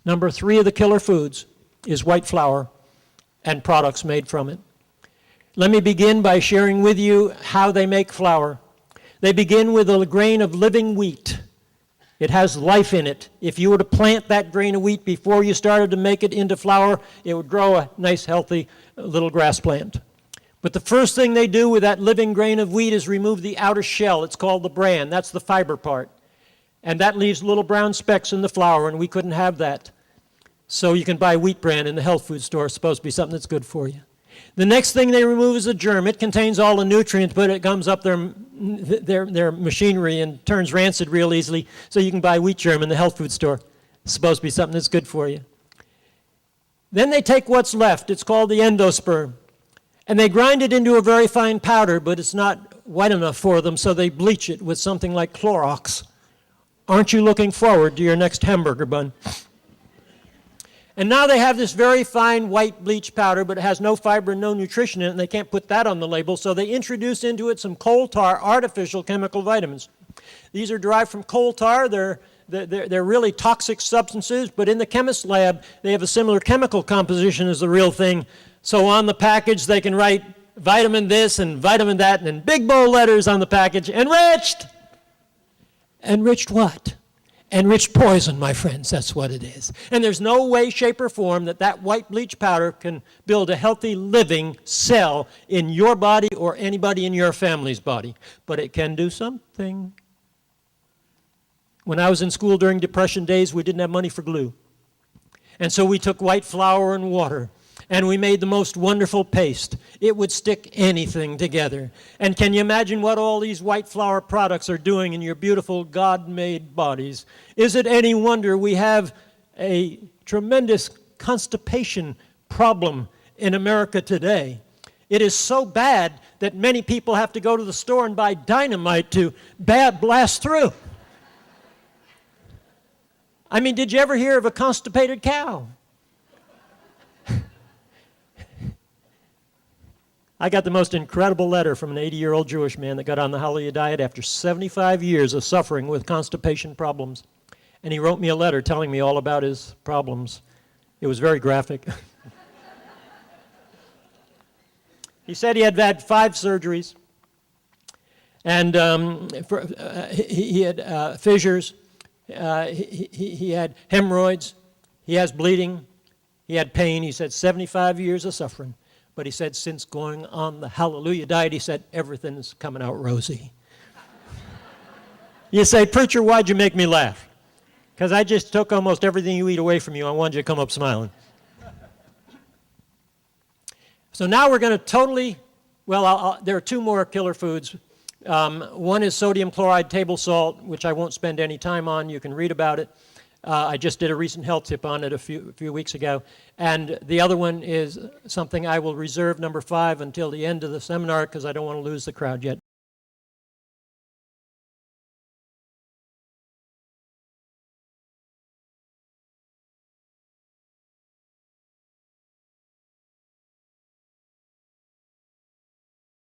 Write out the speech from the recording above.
Number 3 of the killer foods is white flour and products made from it. Let me begin by sharing with you how they make flour. They begin with a grain of living wheat. It has life in it. If you were to plant that grain of wheat before you started to make it into flour, it would grow a nice, healthy little grass plant. But the first thing they do with that living grain of wheat is remove the outer shell. It's called the bran. That's the fiber part. And that leaves little brown specks in the flour, and we couldn't have that. So you can buy wheat bran in the health food store. It's supposed to be something that's good for you. The next thing they remove is the germ. It contains all the nutrients, but it gums up their machinery and turns rancid real easily. So you can buy wheat germ in the health food store. It's supposed to be something that's good for you. Then they take what's left. It's called the endosperm. And they grind it into a very fine powder, but it's not white enough for them, so they bleach it with something like Clorox. Aren't you looking forward to your next hamburger bun? And now they have this very fine white bleach powder, but it has no fiber and no nutrition in it, and they can't put that on the label, so they introduce into it some coal tar artificial chemical vitamins. These are derived from coal tar. They're really toxic substances, but in the chemist's lab, they have a similar chemical composition as the real thing. So on the package, they can write vitamin this and vitamin that, and in big bold letters on the package, enriched! Enriched what? Enriched poison, my friends, that's what it is. And there's no way, shape, or form that white bleach powder can build a healthy living cell in your body or anybody in your family's body. But it can do something. When I was in school during Depression days, we didn't have money for glue. And so we took white flour and water, and we made the most wonderful paste. It would stick anything together. And can you imagine what all these white flour products are doing in your beautiful God-made bodies? Is it any wonder we have a tremendous constipation problem in America today? It is so bad that many people have to go to the store and buy dynamite to blast through. I mean, did you ever hear of a constipated cow? I got the most incredible letter from an 80-year-old Jewish man that got on the Hallelujah diet after 75 years of suffering with constipation problems. And he wrote me a letter telling me all about his problems. It was very graphic. He said he had had 5 surgeries, and he had fissures, he had hemorrhoids, he has bleeding, he had pain. He said 75 years of suffering. But he said, since going on the Hallelujah diet, he said, everything's coming out rosy. You say, preacher, why'd you make me laugh? Because I just took almost everything you eat away from you. I wanted you to come up smiling. So now we're going to totally, there are 2 more killer foods. One is sodium chloride table salt, which I won't spend any time on. You can read about it. I just did a recent health tip on it a few weeks ago. And the other one is something I will reserve, number 5, until the end of the seminar, because I don't want to lose the crowd yet.